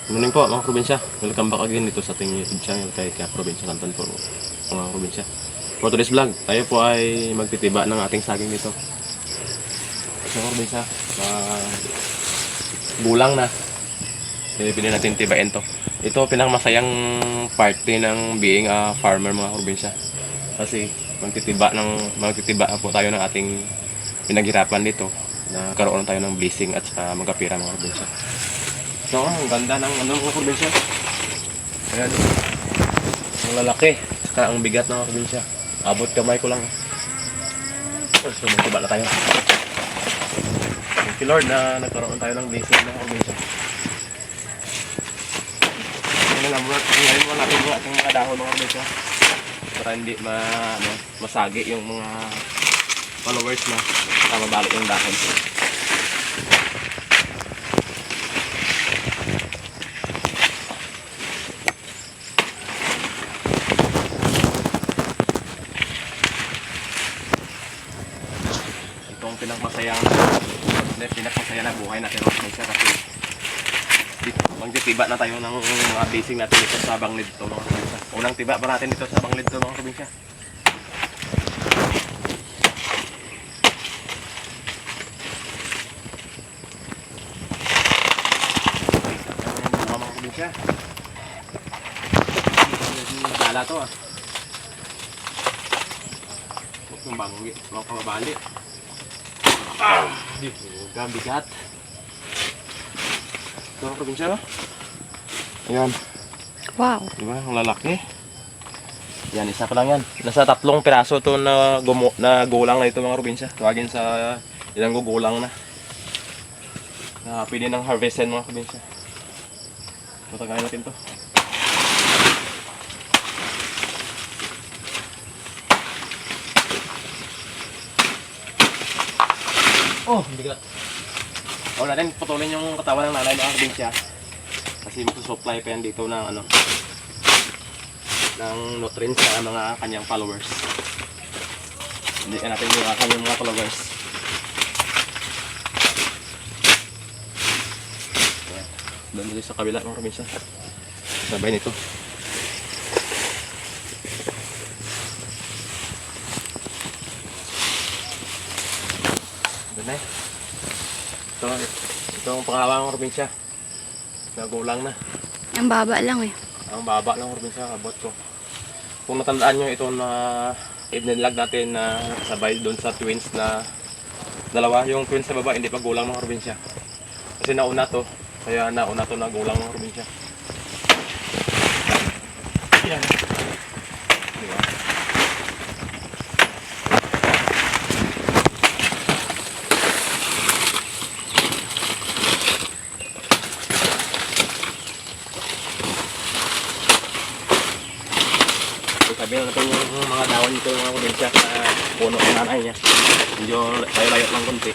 Morning po mga probinsya. Welcome back again dito sa ating YouTube channel kay Probinsya Kanton po mga probinsya. For today's vlog, tayo po ay magtitiba ng ating saging dito. Mga probinsya, gulang na. Pili natin tibain to. Ito pinakamasayang parte ng being a farmer mga probinsya. Kasi magtitiba po tayo ng ating pinaghirapan dito na karoon tayo ng blessing at saka magkapira mga probinsya. So, ang ganda ng mga probinsya. Ayan. Ang lalaki. Saka ang bigat ng mga probinsya. Abot kamay ko lang. So, magtiba na tayo. Thank you Lord na nagkaroon tayo ng blessing ng mga probinsya. Ngayon mo natin yung ating mga dahon mga probinsya. Para hindi masagi yung mga followers na mabalik yung dahon. Pinakmasaya na buhay natin mga probinsya kasi magtitiba na tayo ng mga basing natin dito sa Banglid dito mga probinsya. Unang tiba pa natin dito sa Banglid dito mga probinsya. Mga probinsya. Dala to ah. Huwag yung banggit, mga kababali. Bigat. Ito ang probinsya. Ayan. Wow. Diba? Ang lalaki. Yan, isa pa lang yan. Nasa 3 piraso to na gulang na ito mga probinsya. Tawagin sa ilang gugulang na. Pwede ng harvestin mga probinsya. Patagayin natin to. Oh, bigat. O natin putulin yung katawan ng nanay ng probinsya. Kasi magsusupply pa yan dito ng ng nutrients sa mga kanyang followers. Hindi natin iwasan yung mga followers. Doon dito sa kabila ng probinsya. Sabay nito. Doon na eh. Ito ang pangalawang probinsya. Nagulang na. Ang baba lang eh. Ang baba ng probinsya, abot ko. Kung natandaan nyo ito na i-vlog natin na sabay doon sa twins na dalawa. Yung twins sa baba, hindi pa gulang ng probinsya. Kasi nauna to. Kaya nauna to na gulang ng probinsya. Yan. Diba? Sabihin natin yung mga dahon nito mga probinsya sa puno ng nanay niya. Medyo layo-layo lang konti.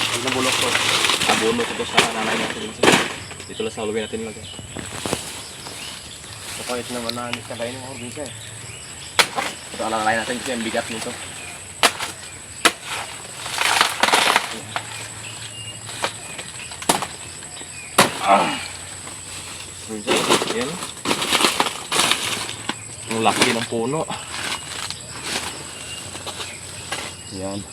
Pag nabulok ko, abono ko sa nanay niya probinsya. Dito lang sa hulubi natin lagay. Kapag ito naman na nagkabay ng mga probinsya eh. Ito alalay natin kasi ang bigat nito. Probinsya, yan. Ang laki ng puno. Yan.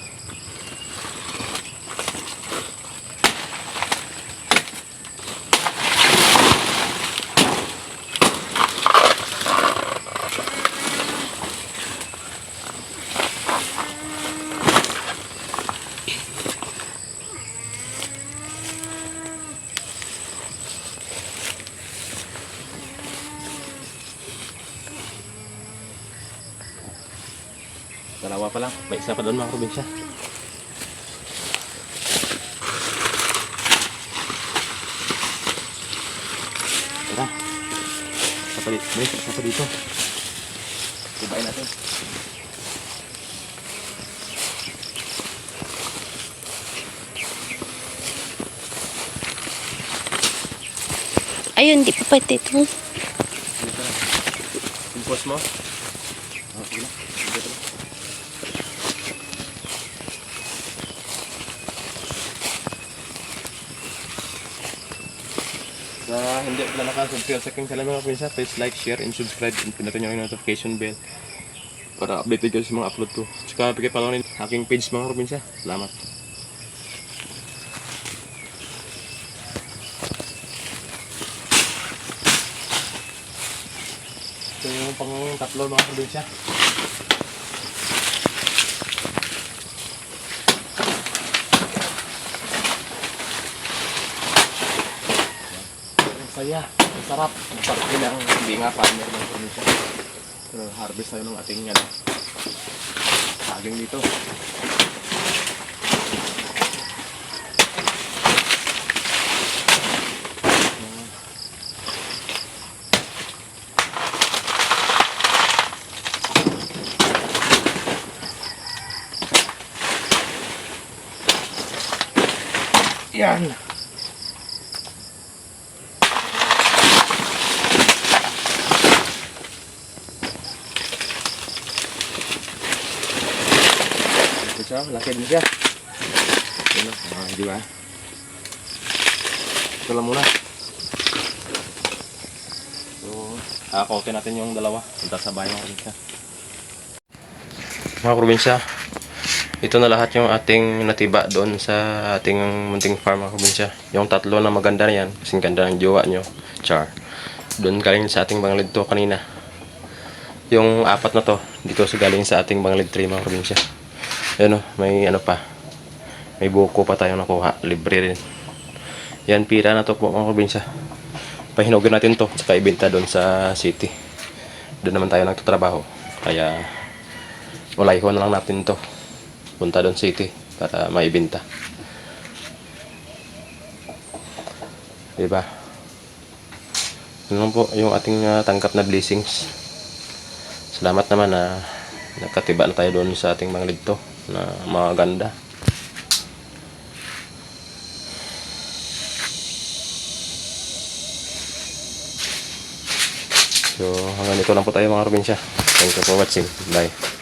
Dalawa pa lang. May isa pa doon mga probinsya. Tara. Isa pa dito. Tibain natin. Ayun, di pa pati ito. Impos mo? Sa hindi pala nakasubscribe sa aking channel mga kaprobinsya, please like, share, and subscribe. And pinutin nyo yung notification bell para updated kayo sa mga upload ko. Tsaka pakipalaw rin aking page mga kaprobinsya. Salamat. Ito yung pang tatlo mga kaprobinsya. Saya, ang sarap. Ang sarap din ang hindi nga farmer ng probinsya. So, harvest tayo ng ating saging dito. Yan. Siya, laki din siya. Ano, di ba? Ito lang muna. So, hakotin natin yung dalawa. Punta sa bahay mga probinsya. Mga probinsya, ito na lahat yung ating natiba doon sa ating munting farm mga probinsya. Yung tatlo na maganda na yan, kasing ganda ng jowa nyo, Char. Doon galing sa ating banglid to kanina. Yung apat na to, dito sa galing sa ating banglid 3 mga probinsya. Ayan o, may ano pa. May buko pa tayong nakuha. Libre rin. Yan, pira na to po mga probinsya. Pahinugin natin to. Saka ibenta doon sa city. Doon naman tayo nagtatrabaho. Kaya, walayhon na lang natin to. Punta doon city para maibenta. Diba? Yun lang po yung ating tanggap na blessings. Salamat naman na nakatiba na tayo doon sa ating mga ligto na mga ganda. So hanggang dito lang po tayo mga probinsya. Thank you for watching. Bye.